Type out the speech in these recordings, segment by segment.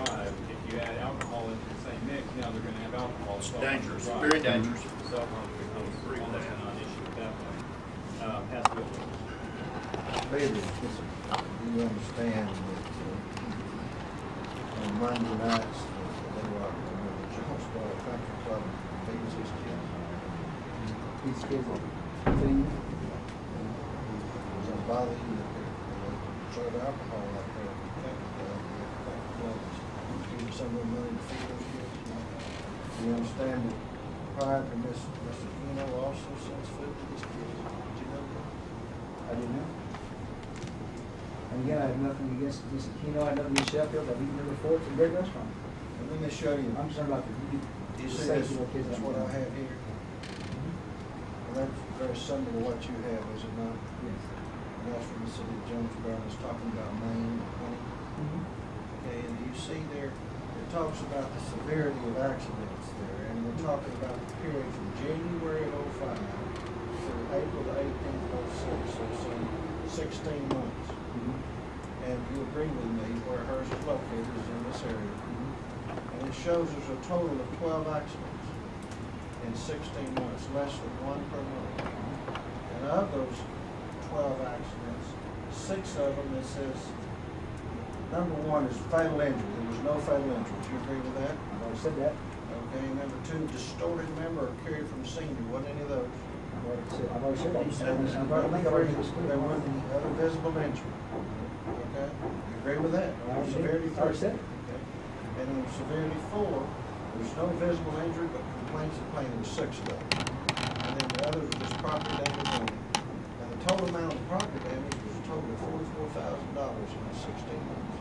drive. If you add alcohol into the same mix, now they're going to have alcohol. It's dangerous, very dangerous. Cell phone becomes almost a non-issue at that point. Has to go with it. Maybe you understand that on Monday nights, they were the Jonesboro Country Club feeds his kids. These kids are clean. Does it bother you that they serve alcohol out there? Give some of the money to feed those kids. You understand that prior to Mr. Keno also sends food to these kids? Did you know that? I didn't know. And again, I have nothing against Mr. Keno. I have nothing against Sheffield. I've eaten there before. It's a great restaurant. And let me show you. I'm concerned about the You see safety this, of the kids. that's what I have here. And that's very similar to what you have, is it not? Yes. And that's from the city of Jonesboro. It's talking about Maine, honey. Okay, and you see there, it talks about the severity of accidents there, and we're talking about the period from January of 05 through April the 18th of 06, so some 16 months. And you agree with me where hers is located is in this area. And it shows there's a total of 12 accidents in 16 months, less than one per month. And of those 12 accidents, 6 of them, it says, number 1 is fatal injury. There was no fatal injuries. You agree with that? I've already said that. Okay. Number 2, distorted member or carried from senior. Wasn't any of those? I've already said that. I think I've already discussed There wasn't any other visible injury. Okay? You agree with that? Severity 3. Okay. And on severity 4, there's no visible injury, but complaints of pain. There were 6 of those. And then the others were just property damage only. And the total amount of property damage was a total of $44,000 in the 16 months.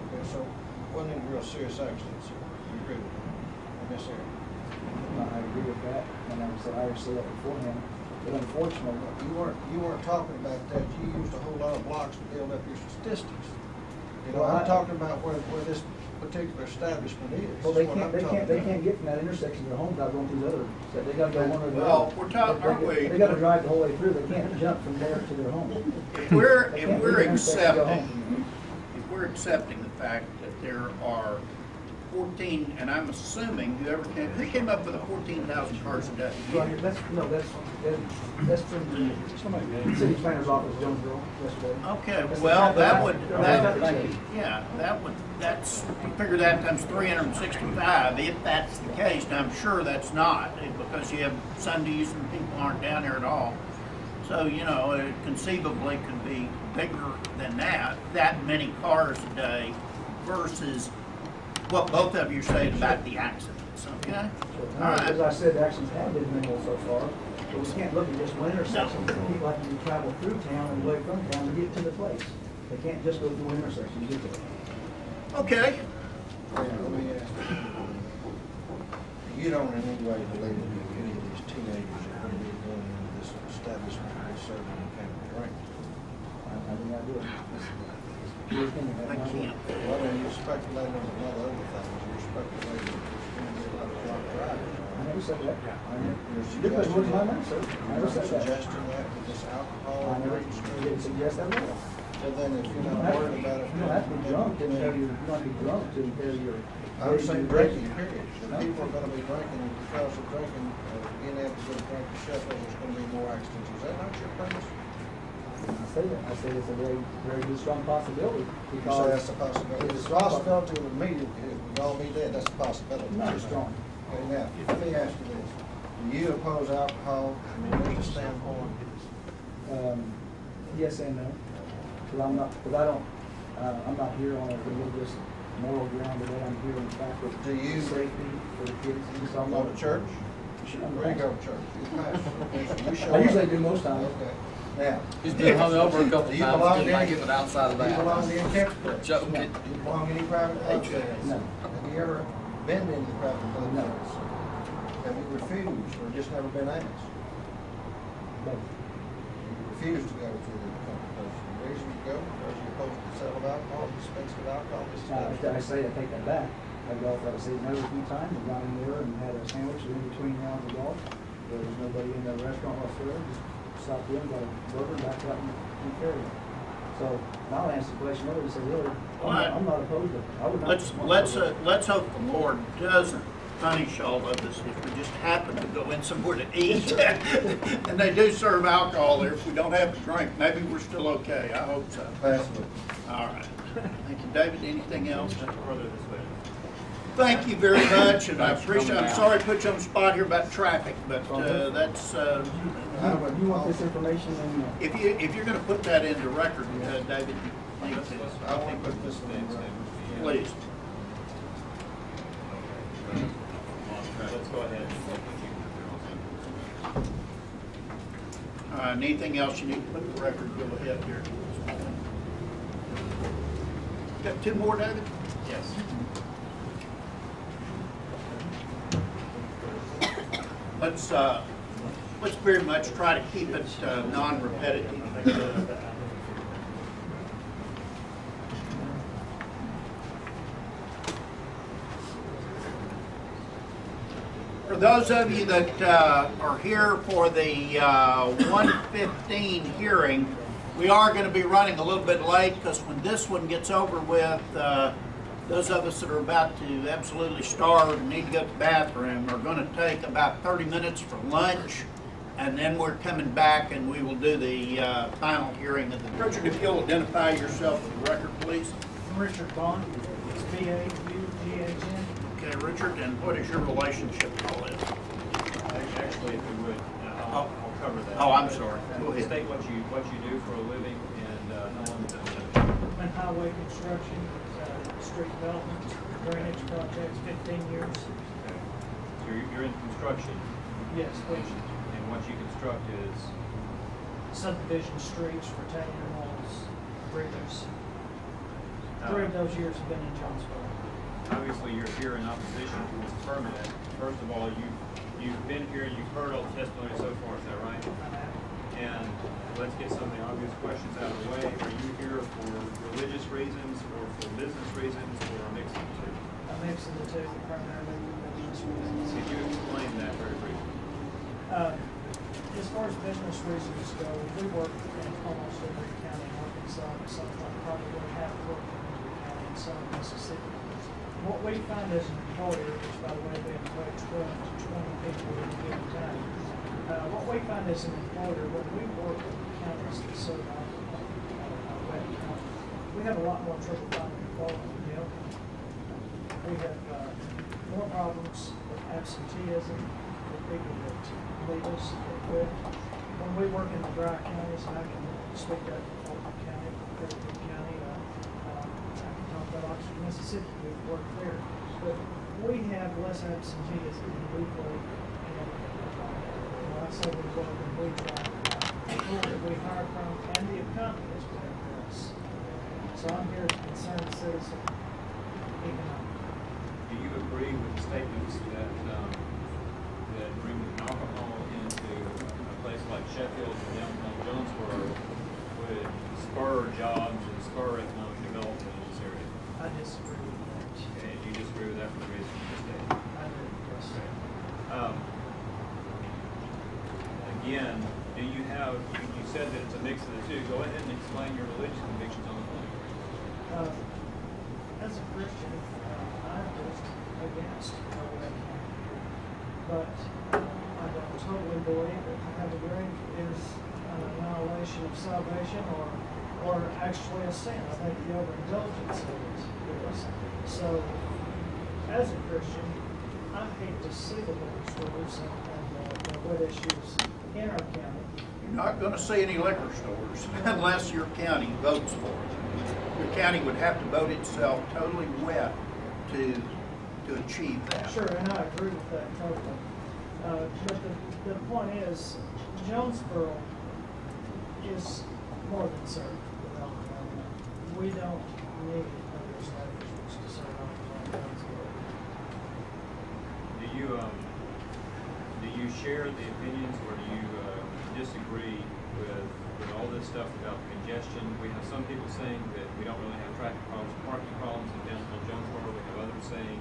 Okay, so wasn't any real serious accidents here. You agree with that in this area? I agree with that, and I already said that beforehand. But unfortunately, You weren't talking about that. You used a whole lot of blocks to build up your statistics. You know, Well, I'm talking about where this particular establishment is. well, That's what I'm talking they about. can't get from that intersection to their home without going through the other. So they got to go one or the Well, other. we're talking, aren't we? They got to drive the whole way through. They can't jump from there to their home. If we're They can't leave the intersection to go accepting, if we're accepting the fact that there are 14, and I'm assuming who came up with the 14,000 cars a day? Well, that's from the city planner's office, Jonesboro, yesterday. Okay, That's well, the- that would, Thank you. that's, you figure that times 365, if that's the case. Now, I'm sure that's not, because you have Sundays and people aren't down there at all. So, you know, it conceivably could be bigger than that many cars a day versus what both of you said about the accidents, okay? All As right. I said, the actions have been minimal so far, but we can't look at just one intersection. People have to travel through town and away from town to get to the place. They can't just go through one intersection to get there. Okay. Let me ask you. You don't in any way believe that any of these teenagers are going to be going into this establishment and serving the county, right? I think I do. I can't. Well, then you're speculating on a lot of other things. You're speculating that there's going to be a lot of drunk driving. I never said that. You're You put words in my suggesting mouth, sir. I you're never said that. suggesting that with this alcohol. I never didn't suggest that at all. So then if you're You not don't have worried about it. you don't have to be drunk to tell you, you don't have to be drunk to tell your. I'm saying drinking, period. If No. people are going to be drinking, and because of drinking, being able to drink the Sheffield, there's going to be more accidents. Is that not your premise? I say that. I say it's a very, very good, strong possibility. You Because say that's a possibility. It's It's a a strong possibility with me, we'd all be dead. That's a possibility. Not strong. Okay, now, let me ask you this. Do you oppose alcohol from a religious standpoint? Yes and no. Because I don't, I'm not here on a religious, moral ground today. I'm here in fact with Do you safety for the kids. And so I'm go not to church? Sure, Where you go to church? You pastor. Okay, so you show I usually up. do most times. Okay. Now. He's been hung over a couple Do you times, belong didn't to like any- it, but outside of Do you belong to that. any Catholic church? Joe, Do you belong to any private clubs? No. Have you ever been to any private clubs? No. Have you refused or just never been asked? But You refused to go to the country clubs. The reason you go, because you're opposed to the sale of alcohol, dispense of alcohol, this I say I take that back. I golfed out of St. Mary's a few times, and got in there and had a sandwich in between rounds of golf. There was nobody in the restaurant whatsoever. Just stopped in, got a burger, back out and carried it. So, and I'll answer the question, I would say, really, Well, I'm not opposed to it. I would not. let's hope the Lord doesn't punish all of us if we just happen to go in somewhere to eat. And they do serve alcohol there. If we don't have a drink, maybe we're still okay. I hope so. Passable. All right. Thank you, David. Anything else? Further this way. Thank you very much, and I Thanks for appreciate, coming I'm out. sorry to put you on the spot here about traffic, but that's, You want this information in, if you're gonna put that into record, David, please, I want to put this one in. please. Let's go ahead. Anything else you need to put in the record, go ahead here. Got two more, David? Yes. Let's very much try to keep it non-repetitive. For those of you that are here for the 1:15 hearing, we are going to be running a little bit late because when this one gets over with, those of us that are about to absolutely starve and need to go to the bathroom are going to take about 30 minutes for lunch, and then we're coming back and we will do the final hearing of the. Richard, if you'll identify yourself for the record, please. Richard Bond, it's B-A-U-G-H-N. Okay, Richard, and what is your relationship to all this? Actually, if you would, I'll cover that. Oh, I'm sorry. Go ahead. State what you do for a living and how long you've been And highway construction, street development, drainage projects, 15 years. Okay. So you're in construction, Yes, which and what you construct is, subdivision streets, retaining walls, bridges. Uh, 3 of those years have been in Jonesboro. obviously you're here in opposition to this permit. First of all, you've been here, you've heard all the testimony so far, is that right? And let's get some of the obvious questions out of the way. Are you here for religious reasons or for business reasons or a mix of the two? A mix of the two, primarily business reasons. Could you explain that very briefly? As far as business reasons go, we work in almost every county in Arkansas, something probably half work in every county in southern Mississippi. What we find as an employer, which by the way, we employ 12 to 20 people at a given time. What we find as an employer, when we work with counties that serve our web county, we have a lot more trouble finding quality help. We have more problems with absenteeism, with people that leave us, that quit. When we work in the dry counties, and I can speak that for Fulton County, Fairfield County, I can talk about Oxford, Mississippi, we've worked there. But we have less absenteeism than we work in, when I say we work and we try, the people that we hire from, and the economy is better for us. So I'm here as a concerned citizen, economic. Do you agree with the statements that that bringing alcohol into a place like Sheffield or downtown Jonesboro would spur jobs and spur economic development in this area? I disagree with that. And you disagree with that for the reasons you just stated? I do, yes. Again, do you have, you said that it's a mix of the two. Go ahead and explain your religious convictions on the point. As a Christian, I'm just against web but I don't totally believe that having a grave is an annihilation of salvation or actually a sin. I think the overindulgence of it is. So, as a Christian, I hate to see the liquor stores and the wet issues in our county. You're not going to see any liquor stores unless your county votes for it. Your county would have to vote itself totally wet to achieve that. Sure, and I agree with that totally. But the point is, Jonesboro is more than served with alcohol. We don't need other establishments to serve alcohol in Jonesboro. Do you share the opinions or do you disagree with all this stuff about congestion? We have some people saying that we don't really have traffic problems, parking problems in downtown Jonesboro. We have others saying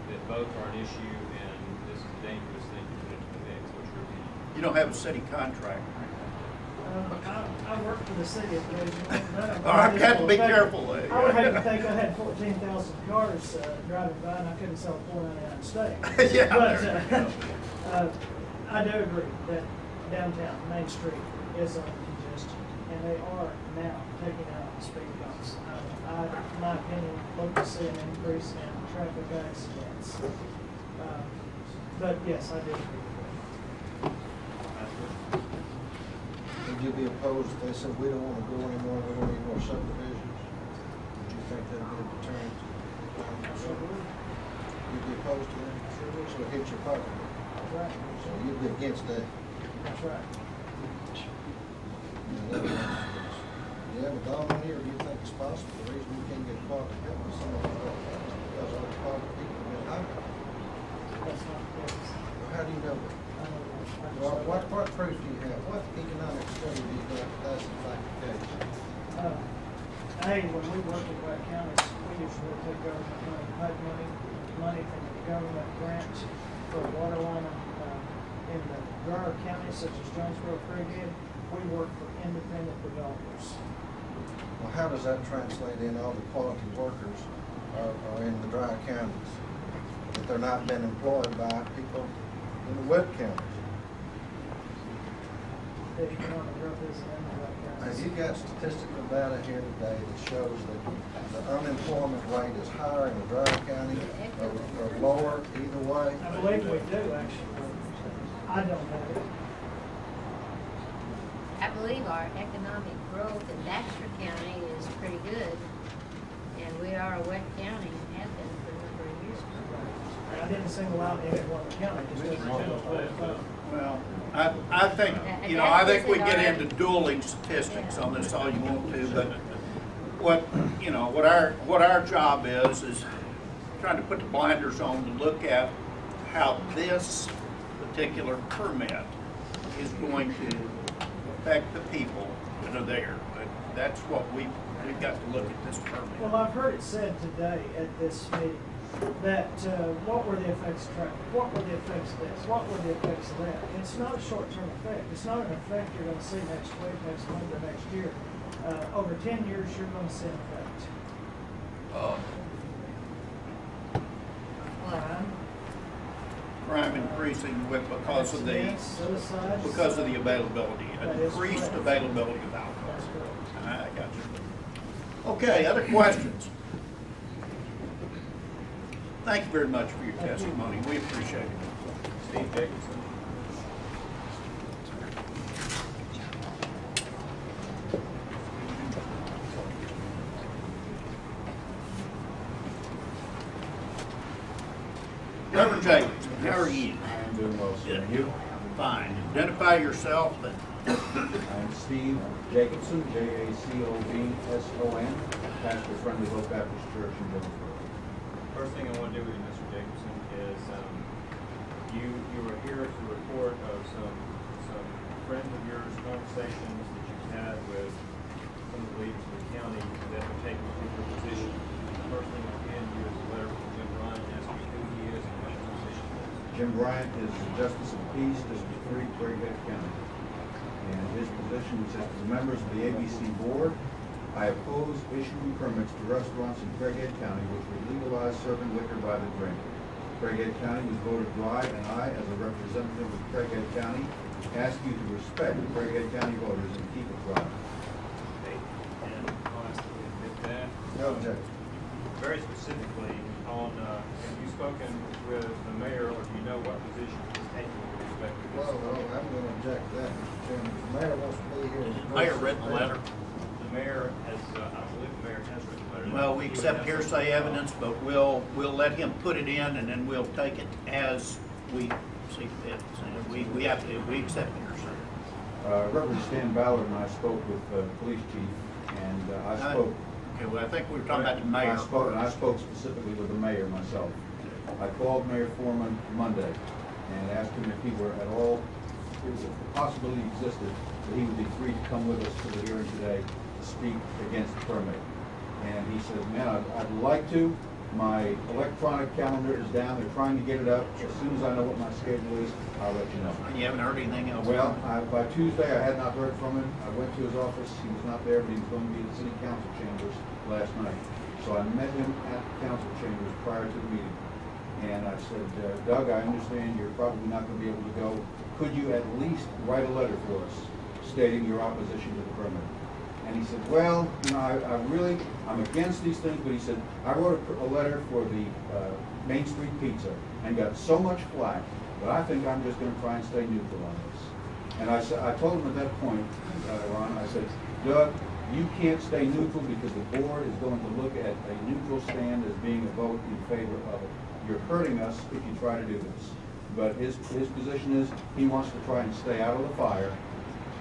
that both are an issue and this is a dangerous thing to put into the mix. What's your opinion? You don't have a city contract. I work for the city occasionally. All right, you have to be careful. I would hate to think I had 14,000 cars driving by and I couldn't sell a $4.99 steak. Yeah, But there you go. I do agree that downtown Main Street is under congestion, and they are now taking out the speed bumps. In my opinion, look to see an increase in traffic accidents. But yes, I do agree with that. Would you be opposed if they said, we don't want to go anymore, we don't need more subdivisions? Would you think that'd be a deterrent? You'd be opposed to that? So it hits your pocket. That's right. So you'd be against that? That's right. Yeah, but Don, on here, do you think it's possible, the reason we can't get quality help with some of these roads is because all the quality people have been hired? That's not the case. Well, how do you know that? I don't know. What proof do you have? What economic study do you have that's in fact the case? Hey, when we work in Wright counties, we usually take government money, PUD money from the government grants for water line in the drier counties such as Jonesboro, Craighead. We work for independent developers. Well, how does that translate in all the quality workers are in the dry counties? That they're not being employed by people in the wet counties? The economic growth is in the Wright Have counties. you got statistical data here today that shows that the unemployment rate is higher in the dry county or lower, either way? I believe we do, actually. I don't know. I believe our economic growth in Baxter County is pretty good, and we are a wet county and have been for a number of years now. I didn't single out any one county, just as a general. Well, I think, you know, I think we get into dueling statistics on this all you want to, but what our job is trying to put the blinders on to look at how this particular permit is going to affect the people that are there. But that's what we've got to look at this permit. Well, I've heard it said today at this meeting that what were the effects of traffic? What were the effects of this? What were the effects of that? It's not a short-term effect. It's not an effect you're going to see next week, next month, or next year. Over 10 years, you're going to see an effect. Crime increasing because of the Suicides. because of the availability, That is increased correct. availability of alcohol. That's correct. I got you. Okay, other questions? Thank you very much for your Thank you. testimony. We appreciate it. Steve Jacobson. Reverend Jacobson, how are you? I'm doing well, sir. And you? Fine. Identify yourself and I'm Steve Jacobson, Jacobson, pastor of Friendly Hope Baptist Church in Jonesboro. First thing I want to do with you, Mr. Jacobson, is you were here to report of some friends of yours, conversations that you've had with some of the leaders of the county that have taken a particular position. The first thing I hand you is a letter from Jim Ryan asking who he is and what his position is. Jim Bryant is the Justice of Peace, District 3, Craighead County. And his position is as members of the ABC Board, I oppose issuing permits to restaurants in Craighead County which would legalize serving liquor by the drink. Craighead County was voted dry, and I, as a representative of Craighead County, ask you to respect Craighead County voters and keep it dry. And honestly admit that. No objection. Very specifically on, have you spoken with the mayor, or do you know what position he's taking with respect to this? Well, I'm going to object to that, Mr. Chairman. If the mayor wants to be here. the mayor read the letter. The mayor has, I believe the mayor has written a letter. Well, we accept hearsay evidence, but we'll let him put it in, and then we'll take it as we see fit. And we accept hearsay. Reverend Stan Ballard and I spoke with the police chief, and I spoke. Okay, well, I think we were talking about the mayor. I spoke specifically with the mayor myself. I called Mayor Foreman Monday and asked him if he were at all, if the possibility existed that he would be free to come with us to the hearing today to speak against the permit. And he said, man, I'd like to, My electronic calendar is down. They're trying to get it up. As soon as I know what my schedule is, I'll let you know. And you haven't heard anything else? Well, by Tuesday, I had not heard from him. I went to his office. He was not there, but he was going to be at the city council chambers last night. So I met him at the council chambers prior to the meeting. And I said, Doug, I understand you're probably not going to be able to go. Could you at least write a letter for us stating your opposition to the permit? And he said, well, you know, I'm against these things, but he said, I wrote a letter for the Main Street Pizza and got so much flack, but I think I'm just going to try and stay neutral on this. And I told him at that point, Ron, I said, Doug, you can't stay neutral because the board is going to look at a neutral stand as being a vote in favor of it. You're hurting us if you try to do this. But his position is he wants to try and stay out of the fire.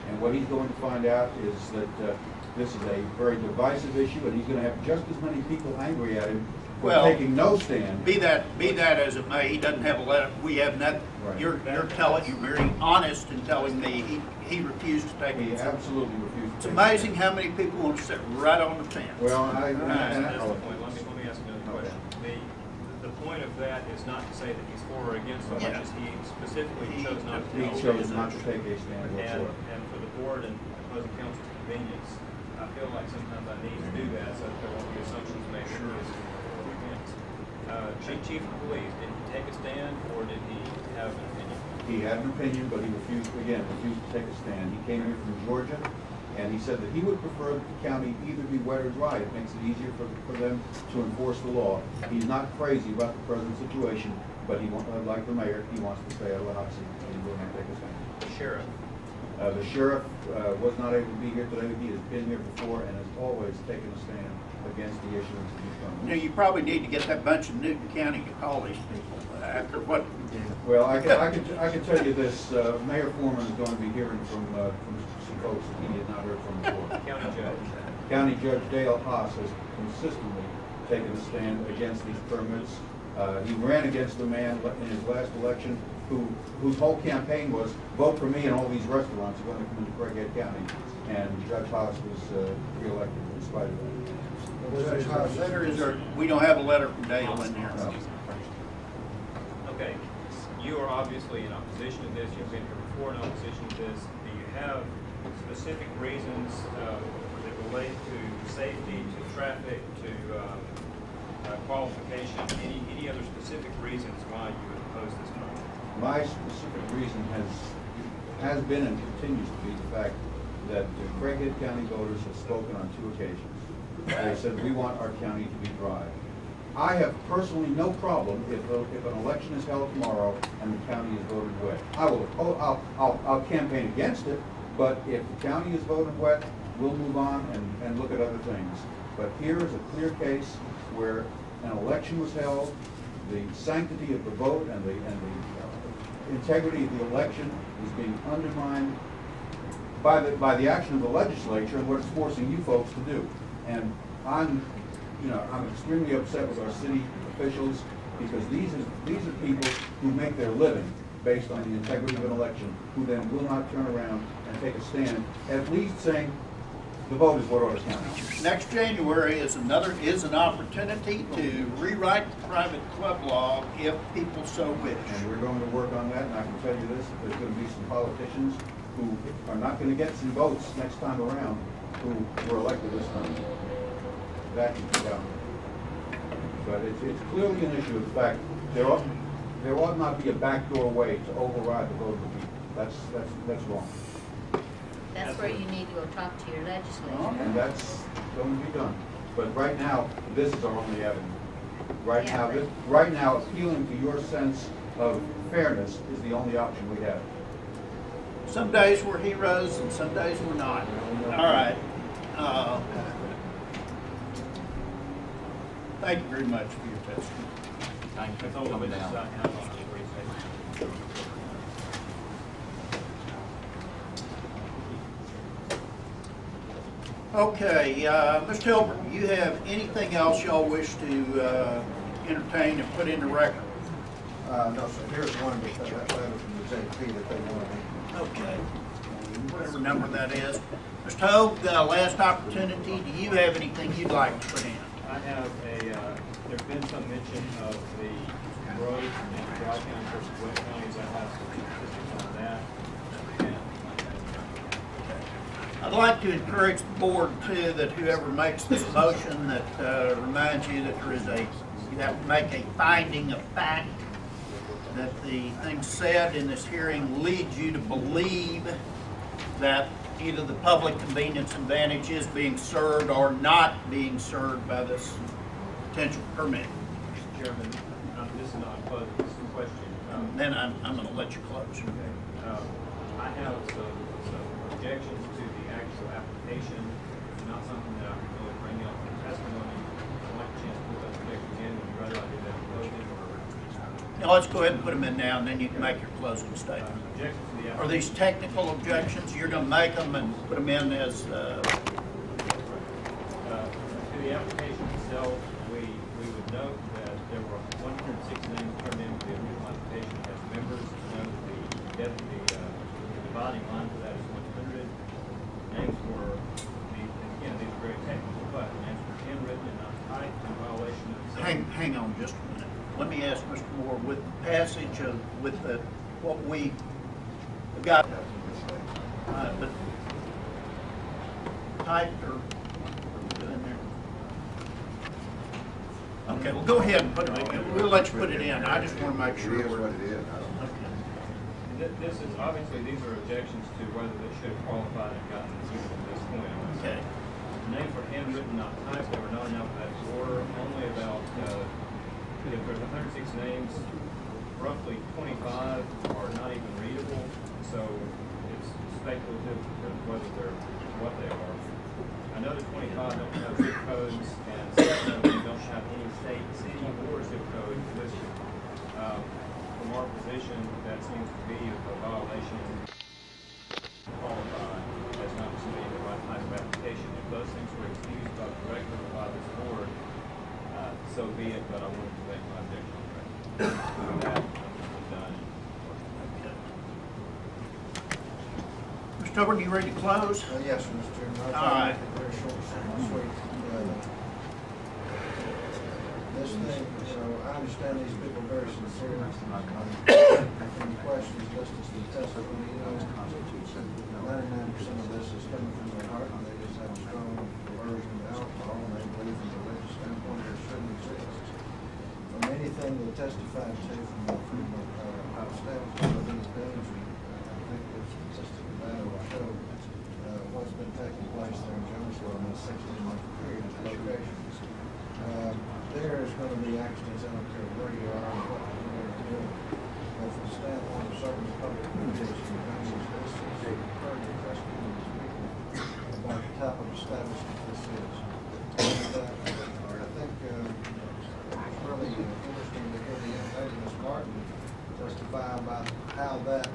And what he's going to find out is that this is a very divisive issue, and he's going to have just as many people angry at him for taking no stand. Be that as it may, he doesn't have a letter. We have not. Right. You're very honest in telling me he refused to take it. He absolutely refused to It's take amazing it. how many people want to sit right on the fence. Well, That's the point. Let me ask another question. The point of that is not to say that he's for or against it, Yeah. just he specifically chose not to He take chose not to take a stand And whatsoever. for the board and opposing council's convenience, I feel like sometimes I need to do that so that there won't be assumptions made that he is for or against. Chief of Police, did he take a stand or did he have an opinion? He had an opinion, but he refused to take a stand. He came here from Georgia, and he said that he would prefer the county either be wet or dry. It makes it easier for them to enforce the law. He's not crazy about the present situation, but like the mayor, he wants to stay out of the hot seat, and he will not take a stand. The sheriff. The sheriff was not able to be here today. He has been here before and has always taken a stand against the issuance of these You know, permits. you probably need to get that bunch in Newton County to call these people after what. Well, I can tell you this, Mayor Foreman is going to be hearing from some folks that he had not heard from before. County judge. County Judge Dale Haas has consistently taken a stand against these permits. He ran against the man in his last election whose whole campaign was, vote for me and all these restaurants are going to come into Craighead County. And Judge Haas was reelected in spite of that. We don't have a letter from Dale in there. No. Okay, you are obviously in opposition to this, you've been here before in opposition to this. Do you have specific reasons that relate to safety, to traffic, to qualification, any other specific reasons why you would oppose this permit? My specific reason has been and continues to be the fact that the Craighead County voters have spoken on 2 occasions. They said, we want our county to be dry. I have personally no problem if an election is held tomorrow and the county is voted wet. I'll campaign against it, but if the county is voted wet, we'll move on and look at other things. But here is a clear case where an election was held, the sanctity of the vote and the integrity of the election is being undermined by the action of the legislature and what it's forcing you folks to do. And I'm extremely upset with our city officials because these are people who make their living based on the integrity of an election, who then will not turn around and take a stand, at least saying the vote is what ought to count. Next January is an opportunity to rewrite the private club law if people so wish. And we're going to work on that, and I can tell you this, there's going to be some politicians who are not going to get some votes next time around who were elected this time. That can be done. But it's clearly an issue of the fact there ought not be a backdoor way to override the vote of the people. That's wrong. That's where you need to go talk to your legislature. And that's going to be done. But right now, this is our only avenue. Right now, appealing to your sense of fairness is the only option we have. Some days we're heroes and some days we're not. All right. Thank you very much for your testimony. Thank you. That's all the witnesses I have on the brief. Okay, Mr. Hilbert, you have anything else y'all wish to entertain and put in the record? No, sir, here's one that letter from the JP that they wanted. Okay. Whatever number that is. Mr. Hogue, last opportunity. Do you have anything you'd like to put in? I have a there's been some mention of the growth in dry county versus wet counties. I have some statistics on that. I'd like to encourage the board too, that whoever makes this motion, that reminds you that there is that would make a finding of fact, that the things said in this hearing leads you to believe that either the public convenience advantage is being served or not being served by this potential permit. Mr. Chairman, this is not a close, this is a question. Then I'm going to let you close. I have some objections to the actual application. It's not something that I can really bring up in testimony. I'd like a chance to put those objections in. Would you rather I do that in closing or? Now let's go ahead and put them in now, and then you can make your closing statement. Objections to the Are application. these technical objections? You're going to make them and put them in as, To the application itself, we would note that there were 106 names turned in for the original application as members. Note the dividing line for that is 100. Names were, again, these are very technical, but names were handwritten and not typed in violation of the hang on just a minute. Let me ask Mr. Moore, with the passage of, what we got, but typed or in there? Okay, well, go ahead and put it in. We'll let you put it in. I just want to make sure. It is what it is. This is, obviously, these are objections to whether they should have qualified and gotten even to this point. Okay. The names were handwritten, not typed. They were not in alphabetical order. Only about, if there's 106 names, roughly 25 are not even readable. So it's speculative whether they're what they are. Another 25 don't have zip codes, and 7 of them don't have any state, city, or zip code listed. From our position, that seems to be a violation. Qualified as not submitting the right type of application. If those things were excused directly by this board, so be it, but I wanted to make my objection on record. That was done. Mr. Tobin, you ready to close? Yes, Mr. Chairman. All right. I'll try to make it very short, simple, and sweet. This thing, I understand these people are very sincere. Any questions, just as the testimony, 99% of this is coming from their heart, and they just have a strong aversion to alcohol, and they believe from a religious standpoint it shouldn't exist. From anything they testified to from how establishment of these buildings, I think it's consistent with that will show what's been taking place there in Jonesboro in this 16-month period at locations. There is going to be accidents, I don't care where you are and what you're doing. But from the standpoint of serving the public communities, this is a very testimony to people about the type of establishment this is. And I think it's really interesting to hear the young lady, Ms. Martin, testify about how that,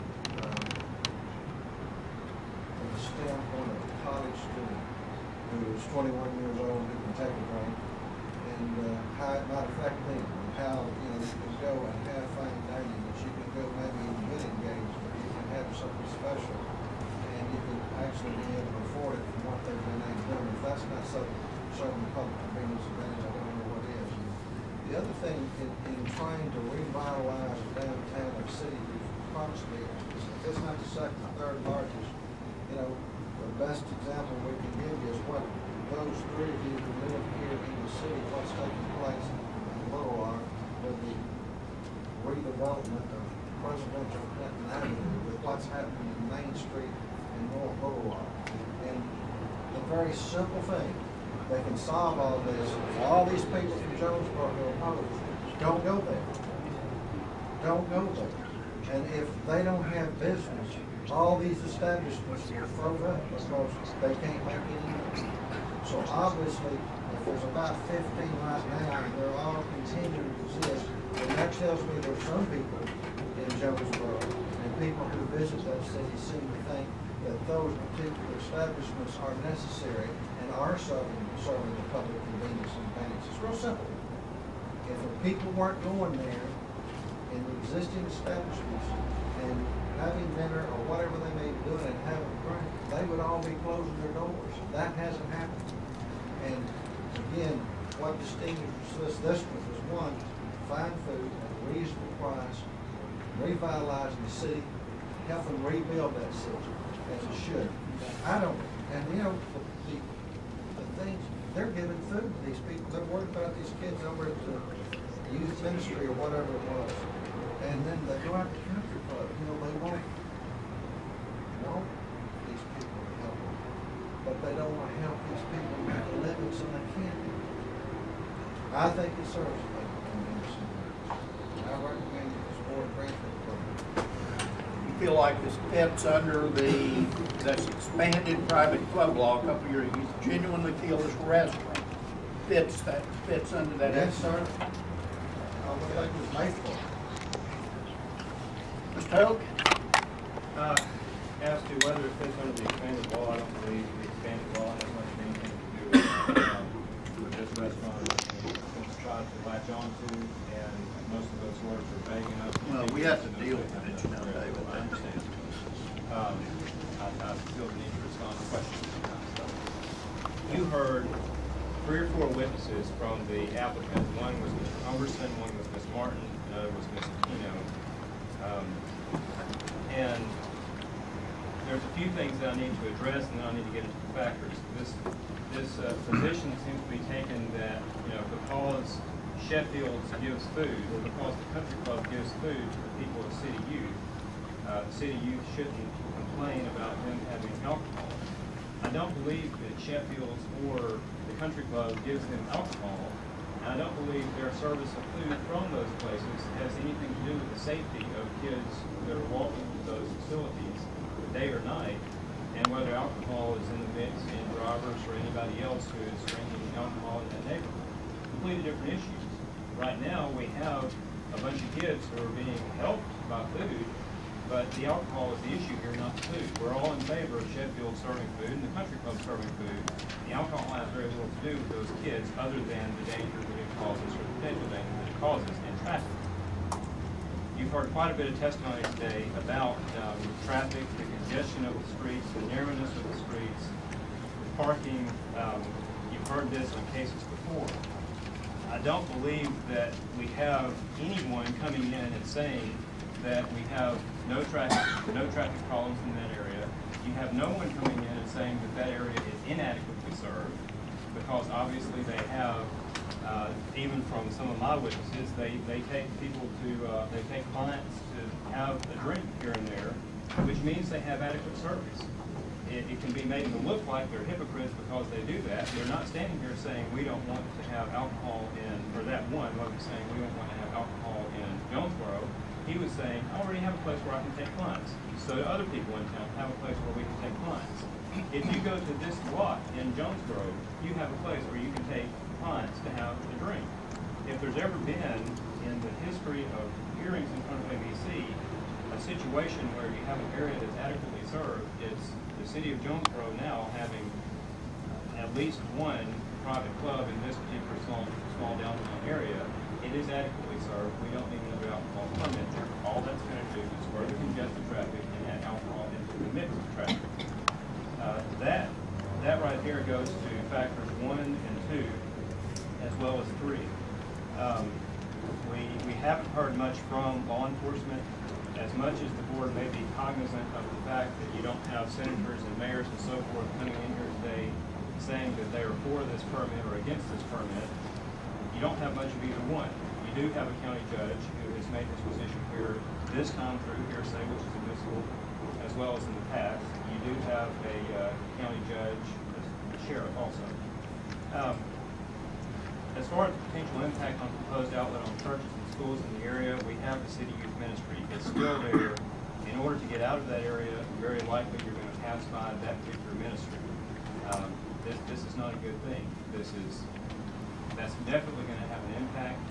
from the standpoint of a college student who is 21 years old, who can take a drink, and how it might affect them, and how you can go and have fine dining, that you can go maybe even get engaged, or you can have something special, and you can actually be able to afford it from what they've been able to do. If that's not serving the public convenience advantage, I don't know what is. The other thing in trying to revitalize the downtown of the city, honestly, if it's not the second or third largest, the best example we can give you is what those three of you who live here in the city, what's taking place in Little Rock with the redevelopment of Presidential Clinton Avenue, with what's happening in Main Street in North Little Rock. And the very simple thing that can solve all this, all these people from Jonesboro who are opposed, don't go there. Don't go there. And if they don't have business, all these establishments will throw up because they can't make any money. So obviously, if there's about 15 right now, and they're all continuing to exist, and that tells me there's some people in Jonesboro, and people who visit that city seem to think that those particular establishments are necessary and are serving the public convenience and advantage. It's real simple. If the people weren't going there in the existing establishments and having dinner or whatever they may be doing and having a drink, they would all be closing their doors. That hasn't happened. And again, what distinguishes this one was one, fine food at a reasonable price, revitalizing the city, helping rebuild that city as it should. I don't, and you know, the things, they're giving food to these people. They're worried about these kids over at the youth ministry or whatever it was. And then they go out to country club, you know, they want these people to help them. But they don't want to help these people make a living so they can. I think it serves a purpose. I recommend this board grant that program. You feel like this fits under this expanded private club law a couple of years ago? You genuinely feel this restaurant fits under that? Yes, sir. I would like it was made for. Mr. Hoke? As to whether it fits under the expanded law, I don't believe the expanded law has much of anything to do with this restaurant. It's tried to latch on to, and most of those words are vague enough. Well, we have to deal with it, you know, David. I understand. I feel the need to respond to questions. You heard 3 or 4 witnesses from the applicant. One was Mr. Humberson, one was Ms. Martin, another was Ms. Aquino. And there's a few things that I need to address, and then I need to get into the factors. This position seems to be taken that, you know, because Sheffields gives food, or because the country club gives food to the people of city youth shouldn't complain about them having alcohol. I don't believe that Sheffield's or the country club gives them alcohol. And I don't believe their service of food from those places has anything to do with the safety of kids that are walking to those facilities day or night, and whether alcohol is in the mix in drivers or anybody else who is drinking alcohol in that neighborhood. Completely different issues. Right now, we have a bunch of kids who are being helped by food, but the alcohol is the issue here, not the food. We're all in favor of Sheffield serving food and the country club serving food. The alcohol has very little to do with those kids other than the danger that it causes or the potential danger that it causes in traffic. You've heard quite a bit of testimony today about traffic, the congestion of the streets, the narrowness of the streets, parking. You've heard this in cases before. I don't believe that we have anyone coming in and saying that we have no traffic problems in that area. You have no one coming in and saying that that area is inadequately served, because obviously they have, even from some of my witnesses, they take people to, they take clients to have a drink here and there, which means they have adequate service. It can be made to look like they're hypocrites because they do that. They're not standing here saying we don't want to have alcohol in, or that one wasn't saying we don't want to have alcohol in Jonesboro. He was saying, I already have a place where I can take clients. So do other people in town have a place where we can take clients. If you go to this lot in Jonesboro, you have a place where you can take clients to have a drink. If there's ever been in the history of hearings in front of ABC a situation where you have an area that's adequately served, it's the city of Jonesboro now having at least one private club in this particular small downtown area. It is adequately served. We don't need another alcohol permit there. All that's going to do is further congest the traffic and add alcohol into the mix of traffic. That right here goes to factors 1 and 2, as well as 3. We haven't heard much from law enforcement. As much as the board may be cognizant of the fact that you don't have senators and mayors and so forth coming in here today saying that they are for this permit or against this permit, you don't have much of either one. You do have a county judge who has made his position clear this time through hearsay, which is admissible, as well as in the past. You do have a county judge, a sheriff also. As far as the potential impact on proposed outlet on churches and schools in the area, we have the city youth ministry. It's still there. In order to get out of that area, very likely you're going to pass by that particular ministry. This is not a good thing. That's definitely going to have an impact.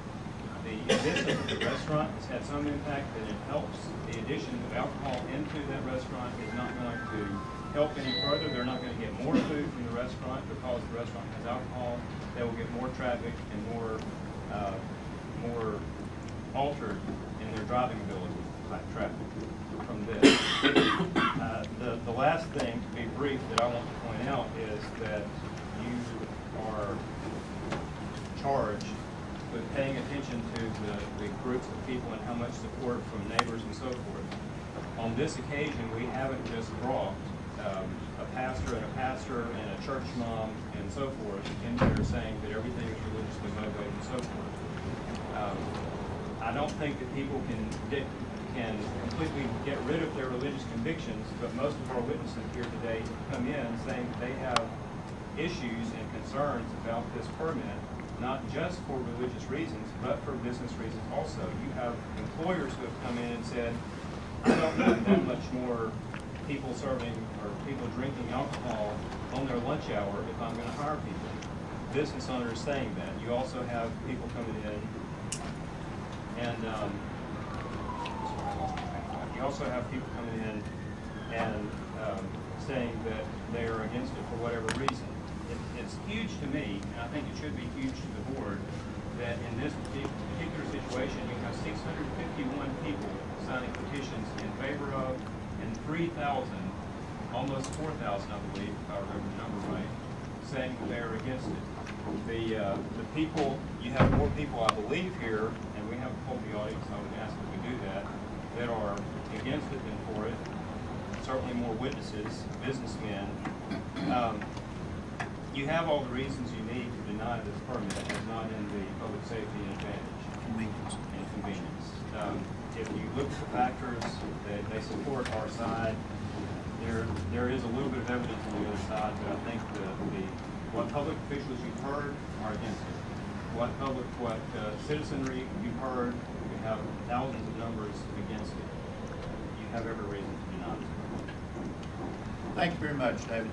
The addition of the restaurant has had some impact, and it helps. The addition of alcohol into that restaurant is not going to help any further. They're not going to get more food from the restaurant because the restaurant has alcohol. They will get more traffic and more altered in their driving ability type traffic from this. The last thing, to be brief, that I want to point out is that you are charged with paying attention to the groups of people and how much support from neighbors and so forth. On this occasion, we haven't just brought a pastor and a church mom and so forth in here saying that everything is religiously motivated and so forth. I don't think that people can completely get rid of their religious convictions, but most of our witnesses here today come in saying that they have issues and concerns about this permit, not just for religious reasons, but for business reasons also. You have employers who have come in and said, I don't want that much more people serving or people drinking alcohol on their lunch hour if I'm going to hire people. Business owners saying that. You also have people coming in and you also have people coming in and saying that they are against it for whatever reason. It's huge to me, and I think it should be huge to the board, that in this particular situation you have 651 people signing petitions in favor of, and 3,000, almost 4,000 I believe, if I remember the number right, saying that they are against it. The people, you have more people I believe here, and we haven't polled the audience, I would ask that we do that are against it than for it. Certainly more witnesses, businessmen. You have all the reasons you need to deny this permit as not in the public safety advantage. Convenience. And convenience. If you look at the factors that they support our side, there is a little bit of evidence on the other side, but I think what public officials you've heard are against it. What citizenry you've heard, you have thousands of numbers against it. You have every reason to deny this permit. Thank you very much, David.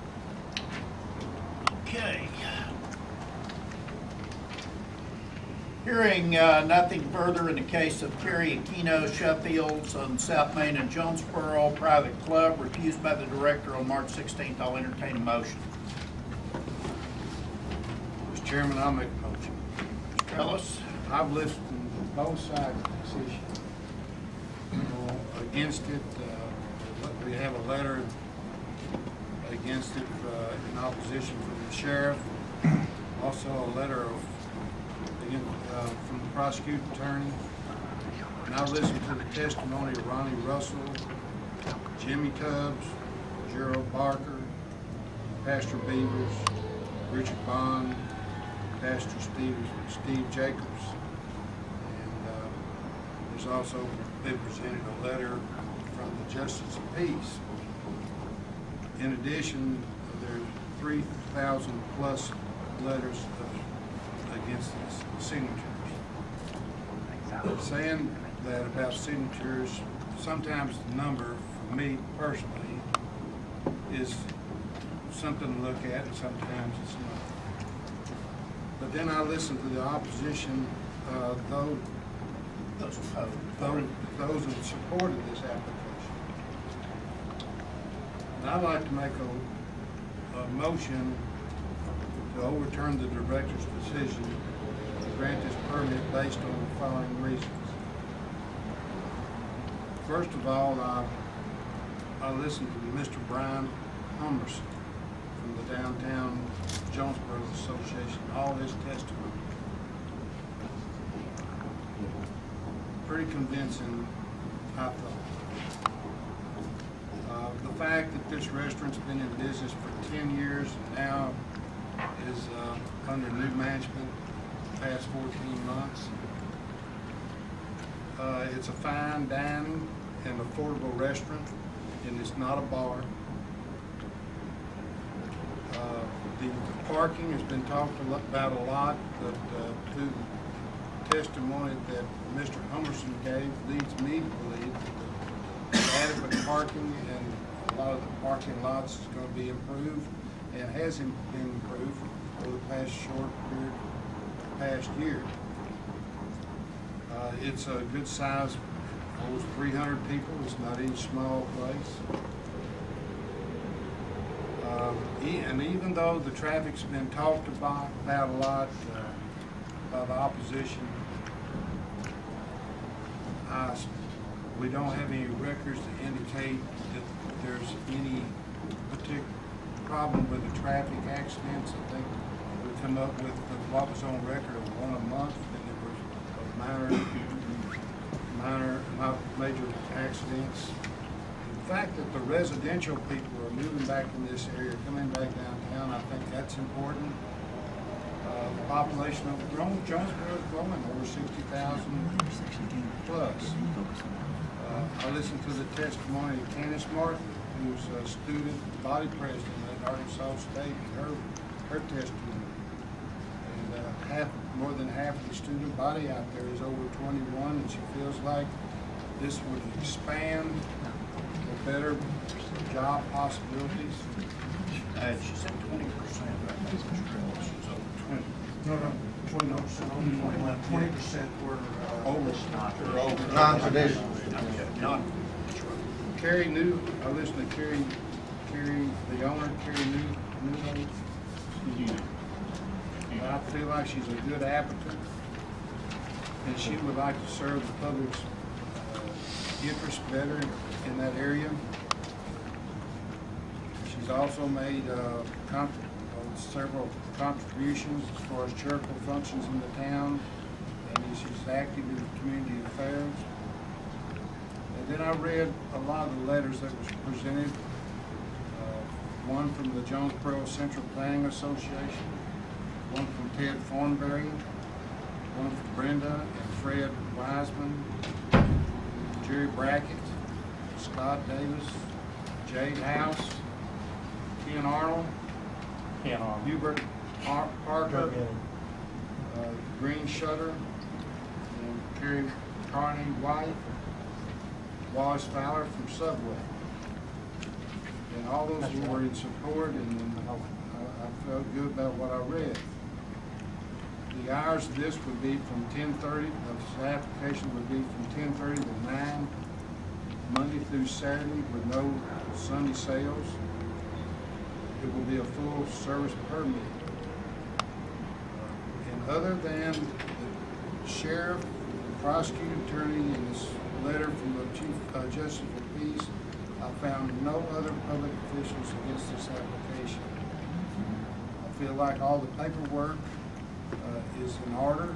Okay. Hearing nothing further in the case of Kerry Aquino Sheffields on South Main and Jonesboro Private Club, refused by the director on March 16th, I'll entertain a motion. Mr. Chairman, I'll make a motion. Mr. Ellis? I've listened to both sides of this issue. Against it, we have a letter against it in opposition from the sheriff. Also a letter from the prosecuting attorney. And I listened to the testimony of Ronnie Russell, Jimmy Tubbs, Gerald Barker, Pastor Beavers, Richard Bond, Pastor Steve Jacobs. And there's also been presented a letter from the Justice of Peace. In addition, there's 3,000 plus letters against the signatures. Saying that about signatures, sometimes the number, for me personally, is something to look at, and sometimes it's not. But then I listen to the opposition, those in support of this application. And I'd like to make a motion to overturn the director's decision to grant this permit based on the following reasons. First of all, I listened to Mr. Brian Hummerson from the Downtown Jonesboro Association, all his testimony. Pretty convincing, I thought. The fact that this restaurant's been in business for 10 years and now is under new management the past 14 months. It's a fine dining and affordable restaurant, and it's not a bar. The parking has been talked about a lot, but through the testimony that Mr. Hummerson gave leads me to believe that the adequate parking and a lot of the parking lots is going to be improved and has been improved over the past year. It's a good size, holds 300 people. It's not any small place. And even though the traffic's been talked about a lot by the opposition, we don't have any records to indicate that there's any particular problem with the traffic accidents. I think we've come up with what was on record of 1 a month, and it was not major accidents. The fact that the residential people are moving back in this area, coming back downtown, I think that's important. The population of Jonesboro is growing over 60,000 plus. I listened to the testimony of Candace Martin, who's a student body president at Arkansas State, and her testimony. And more than half of the student body out there is over 21, and she feels like this would expand the better job possibilities. She said 20%. No, 20%. 20% were Over. non-traditional. Carrie New, I listened to Carrie, the owner, Carrie New. And I feel like she's a good applicant, and she would like to serve the public's interest better in that area. She's also made several contributions as far as charitable functions in the town, and she's active in community affairs. And then I read a lot of the letters that was presented. One from the Jonesboro Central Planning Association, one from Ted Thornberry, one from Brenda and Fred Wiseman, Jerry Brackett, Scott Davis, Jade House, Ken Arnold, Hubert Parker, Green Shutter, and Carrie Carney White, Wallace Fowler from Subway. And all those were in support, and I felt good about what I read. The hours of this would be from 10:30, the application would be from 10:30 to 9, Monday through Saturday with no Sunday sales. It will be a full service permit. And other than the sheriff, the prosecuting attorney, and this letter from the Chief Justice of Peace, I found no other public officials against this application. I feel like all the paperwork is in order,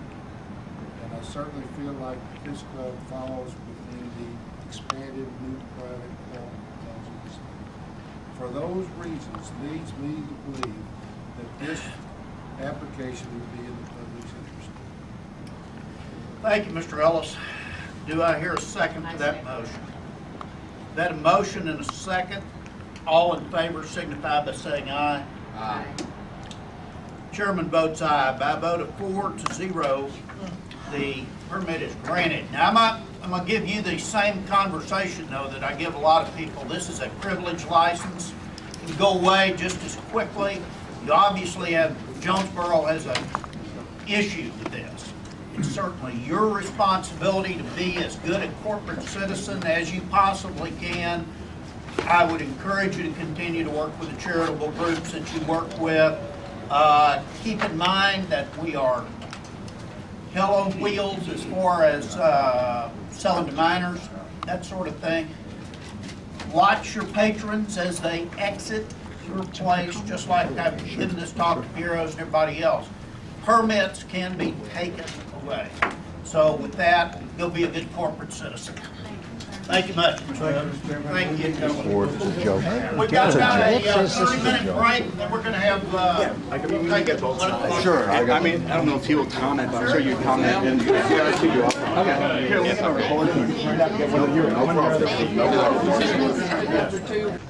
and I certainly feel like this club falls within the expanded new private clubs. For those reasons, leads me to believe that this application would be in the public's interest. Thank you, Mr. Ellis. Do I hear a second to that motion? That a motion and a second. All in favor signify by saying aye. Aye. Chairman votes aye. By a vote of 4-0, the permit is granted. Now, I'm going to give you the same conversation, though, that I give a lot of people. This is a privilege license. It can go away just as quickly. You obviously have, Jonesboro has an issue with this. It's certainly your responsibility to be as good a corporate citizen as you possibly can. I would encourage you to continue to work with the charitable groups that you work with. Keep in mind that we are hell on wheels as far as selling to minors, that sort of thing. Watch your patrons as they exit your place, just like I've given this talk to bureaus and everybody else. Permits can be taken away. So with that, you'll be a good corporate citizen. Thank you much, Mr. Evans. Thank you. We've got about a 30-minute break, and then we're going to have. Sure. I mean, I don't know if he will comment, but I'm sure you comment. And okay. Here, let's record. No problem.